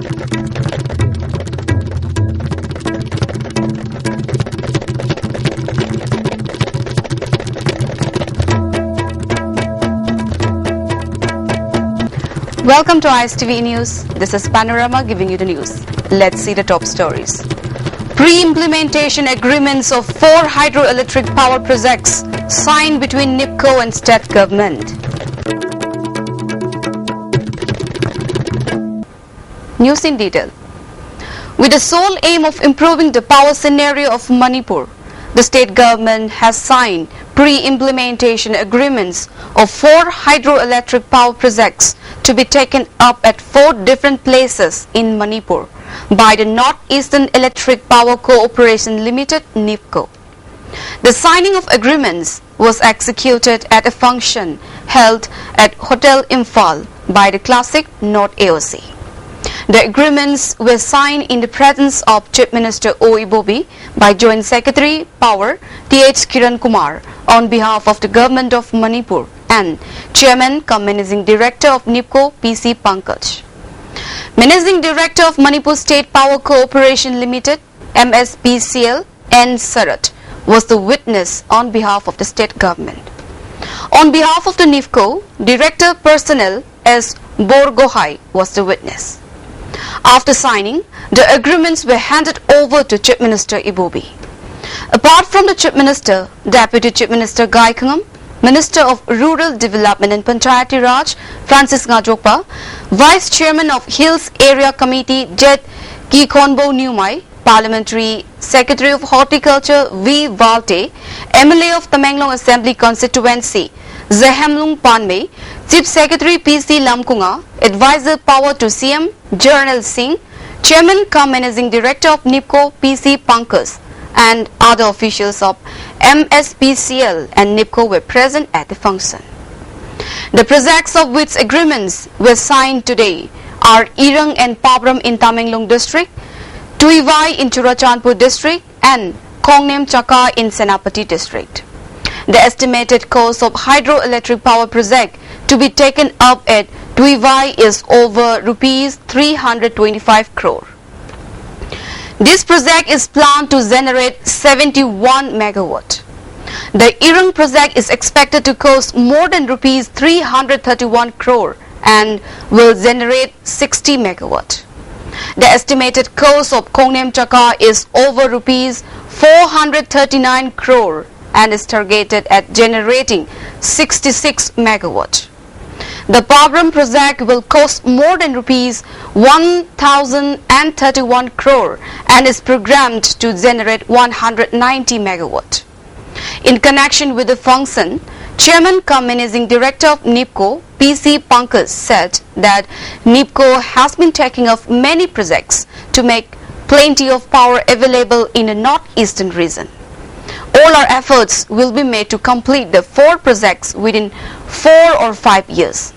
Welcome to ISTV News. This is Panorama giving you the news. Let's see the top stories. Pre-implementation agreements of 4 hydroelectric power projects signed between NIPCO and state government. News in detail. With the sole aim of improving the power scenario of Manipur, the state government has signed pre-implementation agreements of 4 hydroelectric power projects to be taken up at 4 different places in Manipur by the Northeastern Electric Power Corporation Limited (NIPCO). The signing of agreements was executed at a function held at Hotel Imphal by the Classic North AOC. The agreements were signed in the presence of Chief Minister O. Ibobi by Joint Secretary Power T.H. Kiran Kumar on behalf of the Government of Manipur and Chairman cum Managing Director of NIPCO P.C. Pankaj. Managing Director of Manipur State Power Corporation Limited MSPCL N. Sarat was the witness on behalf of the state government. On behalf of the NIPCO, Director Personnel S. Borgohai was the witness. After signing, the agreements were handed over to Chief Minister Ibobi. Apart from the Chief Minister, Deputy Chief Minister Gaikangam, Minister of Rural Development and Panchayati Raj Francis Ngajokpa, Vice Chairman of Hills Area Committee Jet Kikonbo Numai, Parliamentary Secretary of Horticulture V. Valte, MLA of Tamenglong Assembly Constituency Zehamlung Panme, Chief Secretary P.C. Lamkunga, Advisor Power to CM Jarnal Singh, Chairman cum Managing Director of NIPCO P.C. Pankaj, and other officials of MSPCL and NIPCO were present at the function. The projects of which agreements were signed today are Irang and Pabram in Tamenglong District, Tuivai in Churachandpur District, and Kongnem Chaka in Senapati District. The estimated cost of hydroelectric power project to be taken up at Tuivai is over rupees 325 crore. This project is planned to generate 71 megawatt. The Irang project is expected to cost more than rupees 331 crore and will generate 60 megawatt. The estimated cost of Kongnem Chaka is over rupees 439 crore and is targeted at generating 66 megawatt. The Pabram project will cost more than rupees 1,031 crore and is programmed to generate 190 megawatt. In connection with the function, Chairman cum Managing Director of NIPCO P.C. Pankaj said that NIPCO has been taking up many projects to make plenty of power available in the northeastern region. All our efforts will be made to complete the 4 projects within 4 or 5 years.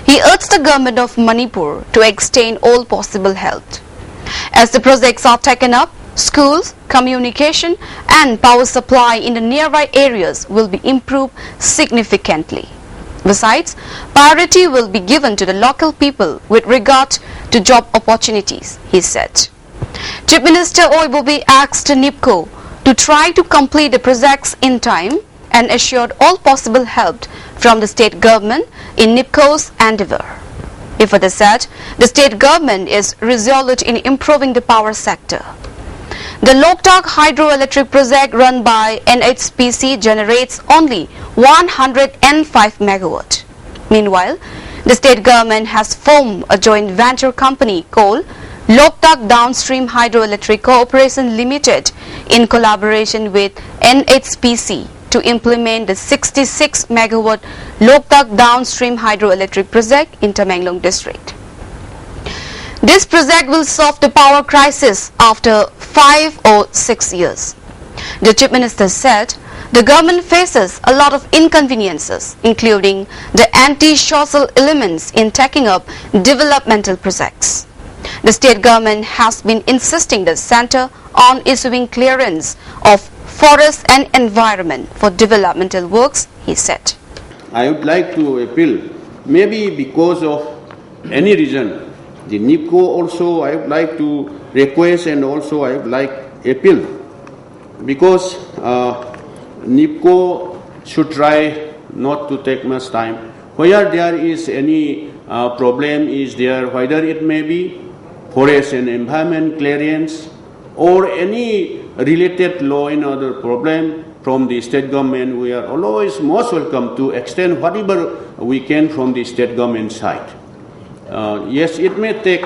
He urged the government of Manipur to extend all possible help. As the projects are taken up, schools, communication and power supply in the nearby areas will be improved significantly. Besides, priority will be given to the local people with regard to job opportunities, he said. Chief Minister O. Ibobi asked NIPCO to try to complete the projects in time and assured all possible help from the state government in NIPCO's endeavor. He further said the state government is resolute in improving the power sector. The Loktak hydroelectric project run by NHPC generates only 105 megawatt. Meanwhile, the state government has formed a joint venture company called Loktak Downstream Hydroelectric Corporation Limited in collaboration with NHPC to implement the 66 megawatt Loktak Downstream Hydroelectric project in Tamenglong District. This project will solve the power crisis after 5 or 6 years. The Chief Minister said the government faces a lot of inconveniences, including the anti-social elements in taking up developmental projects. The state government has been insisting the centre on issuing clearance of forest and environment for developmental works, he said. I would like to appeal, maybe because of any reason, The NIPCO also I would like to request and also I would like appeal, because NIPCO should try not to take much time. Where there is any problem is there, whether it may be forest and environment clearance or any related law and other problem from the state government, we are always most welcome to extend whatever we can from the state government side. Yes, it may take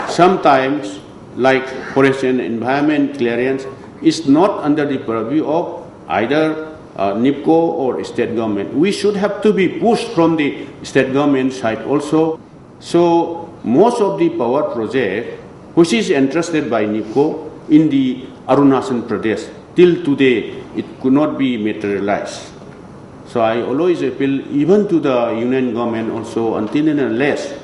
sometimes, like forest and environment clearance is not under the purview of either NIPCO or state government. We should have to be pushed from the state government side also. So most of the power project which is entrusted by NIPCO in the Arunachal Pradesh, till today it could not be materialized. So I always appeal even to the union government also, until and unless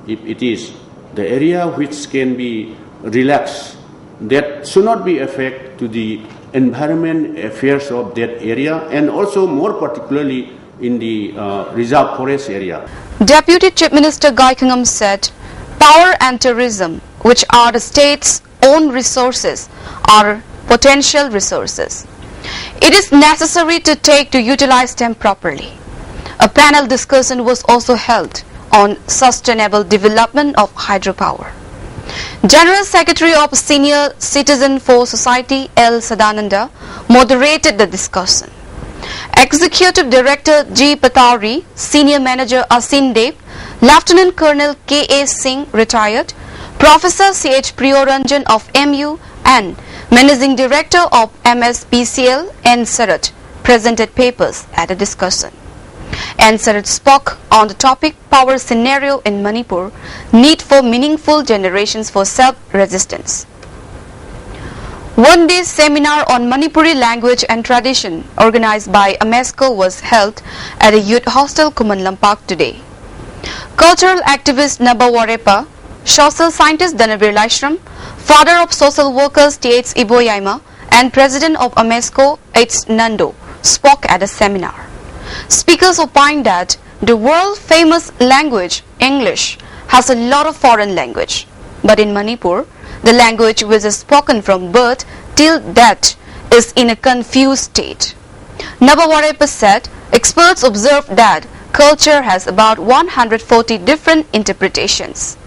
if it is the area which can be relaxed, that should not be affect to the environment affairs of that area, and also more particularly in the reserve forest area. Deputy Chief Minister Gaikangam said, power and tourism, which are the state's own resources, are potential resources. It is necessary to utilize them properly. A panel discussion was also held on sustainable development of hydropower. General Secretary of Senior Citizen for Society L. Sadananda moderated the discussion. Executive Director G. Patauri, Senior Manager Asin Dev, Lieutenant Colonel K. A. Singh, retired, Professor C. H. Priyoranjan of MU and Managing Director of MSPCL N. Sarat presented papers at the discussion. N. Sarat spoke on the topic power scenario in Manipur, need for meaningful generations for self-resistance. One-day seminar on Manipuri language and tradition organized by UNESCO was held at a youth hostel Kumanlampak today. Cultural activist Naba Warepa, social scientist Dhanavir Laishram, father of social workers T.H. Iboyaima and president of UNESCO H. Nando spoke at the seminar. Speakers opined that the world-famous language, English, has a lot of foreign language. But in Manipur, the language which is spoken from birth till death is in a confused state. Nabawarepa said, experts observed that culture has about 140 different interpretations.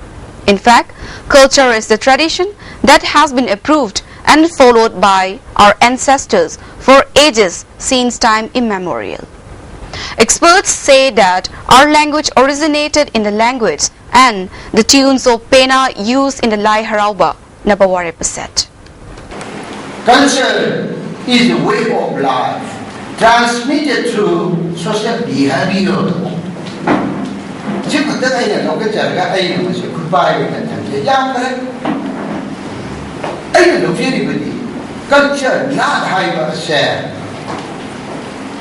In fact, culture is the tradition that has been approved and followed by our ancestors for ages since time immemorial. Experts say that our language originated in the language and the tunes of Pena used in the Lai Harauba, Nabawarepa said. Culture is a way of life transmitted through social behavior. Culture not high share.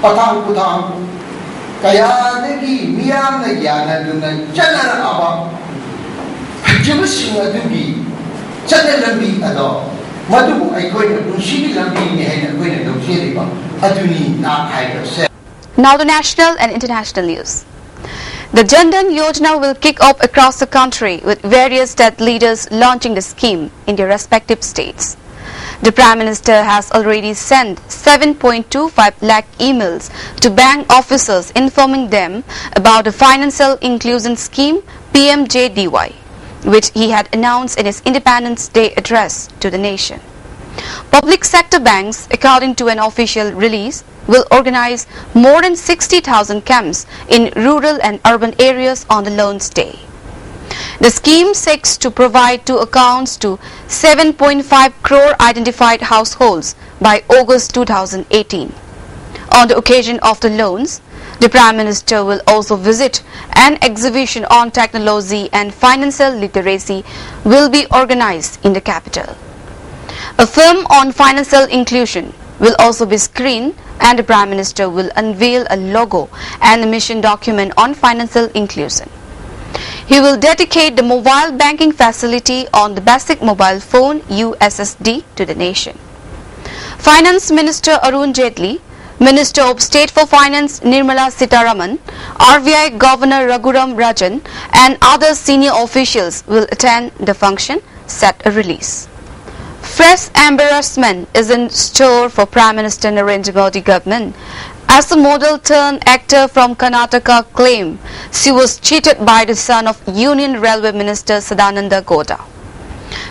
Patang putang kaya nagi miyam na yana dunan channel aba hajimusing adugi channel lambi ado madu ay koy na dunsi lambi ni hay na koy na dunsi ba aduni not high share. Now the national and international news. The Jan Dhan Yojana will kick off across the country with various state leaders launching the scheme in their respective states. The Prime Minister has already sent 7.25 lakh emails to bank officers informing them about the Financial Inclusion Scheme PMJDY, which he had announced in his Independence Day address to the nation. Public sector banks, according to an official release, will organize more than 60,000 camps in rural and urban areas on the loans day. The scheme seeks to provide 2 accounts to 7.5 crore identified households by August 2018. On the occasion of the loans, the Prime Minister will also visit an exhibition on technology and financial literacy will be organized in the capital. A film on financial inclusion will also be screened and the Prime Minister will unveil a logo and a mission document on financial inclusion. He will dedicate the mobile banking facility on the basic mobile phone USSD to the nation. Finance Minister Arun Jaitley Minister of State for Finance Nirmala Sitharaman, RBI Governor Raghuram Rajan and other senior officials will attend the function, said a release. Fresh embarrassment is in store for Prime Minister Narendra Modi government as the model-turned-actor from Karnataka claimed she was cheated by the son of Union Railway Minister Sadananda Gowda.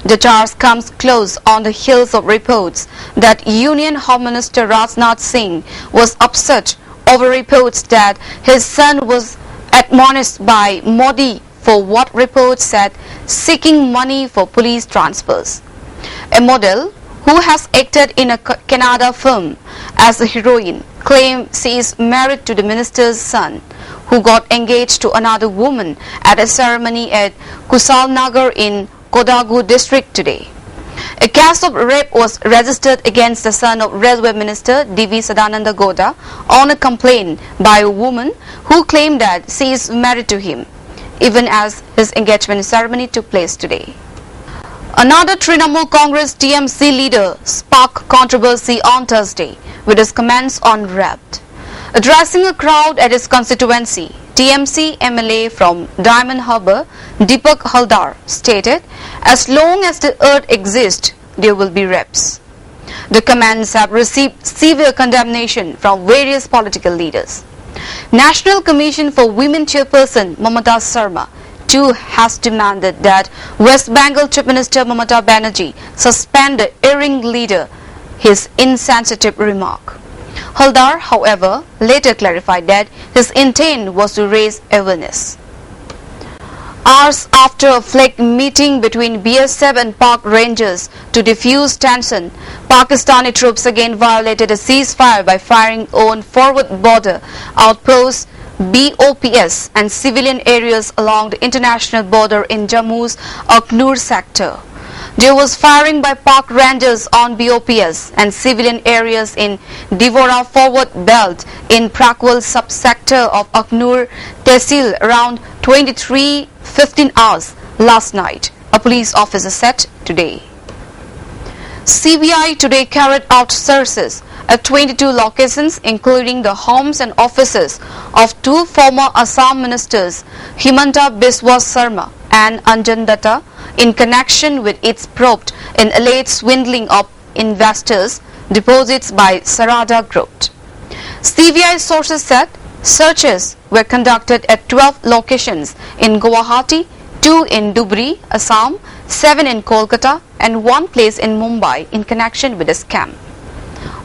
The charge comes close on the heels of reports that Union Home Minister Rajnath Singh was upset over reports that his son was admonished by Modi for what reports said seeking money for police transfers. A model who has acted in a Kannada film as a heroine claimed she is married to the minister's son, who got engaged to another woman at a ceremony at Kusalnagar in Kodagu district today. A case of rape was registered against the son of Railway Minister D.V. Sadananda Gowda on a complaint by a woman who claimed that she is married to him, even as his engagement ceremony took place today. Another Trinamool Congress TMC leader sparked controversy on Thursday with his comments on rape. Addressing a crowd at his constituency, TMC MLA from Diamond Harbour, Deepak Haldar, stated, "As long as the earth exists, there will be rapes." The comments have received severe condemnation from various political leaders. National Commission for Women Chairperson Mamata Sharma too has demanded that West Bengal Chief Minister Mamata Banerjee suspend the erring leader his insensitive remark. Haldar, however, later clarified that his intent was to raise awareness. Hours after a flag meeting between BSF and Pak Rangers to defuse tension, Pakistani troops again violated a ceasefire by firing on forward border outposts BOPS and civilian areas along the international border in Jammu's Akhnur sector. There was firing by Pak Rangers on BOPS and civilian areas in Divora forward belt in Prakwal subsector of Akhnur Tehsil around 23:15 hours last night, a police officer said today. CBI today carried out searches at 22 locations, including the homes and offices of two former Assam ministers, Himanta Biswa Sarma and Anjan Datta, in connection with its probe in alleged swindling of investors' deposits by Sarada Group. CBI sources said searches were conducted at 12 locations in Guwahati, 2 in Dhubri, Assam, 7 in Kolkata, and 1 place in Mumbai in connection with the scam.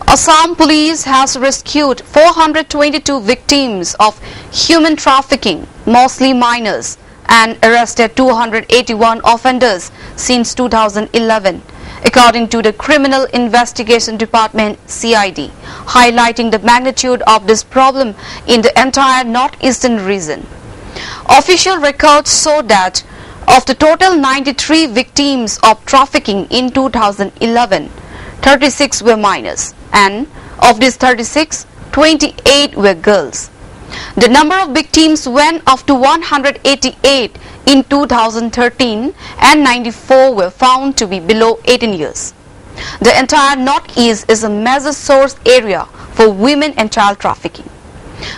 Assam police has rescued 422 victims of human trafficking, mostly minors, and arrested 281 offenders since 2011, according to the Criminal Investigation Department (CID), highlighting the magnitude of this problem in the entire northeastern region. Official records show that of the total 93 victims of trafficking in 2011, 36 were minors, and of these 36, 28 were girls. The number of victims went up to 188 in 2013 and 94 were found to be below 18 years. The entire Northeast is a major source area for women and child trafficking.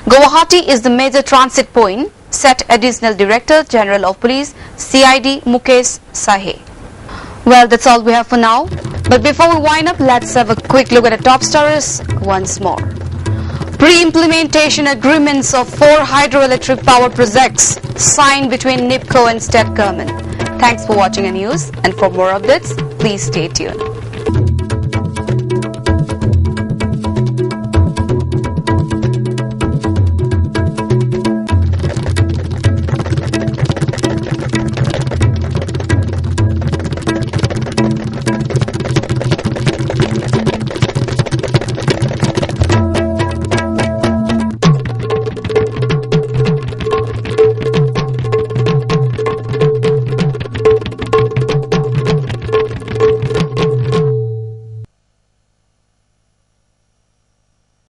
Guwahati is the major transit point, said Additional Director General of Police CID Mukesh Sahe. Well, that's all we have for now. But before we wind up, let's have a quick look at the top stories once more. Pre-implementation agreements of 4 hydroelectric power projects signed between NIPCO and state government. Thanks for watching the news, and for more updates, please stay tuned.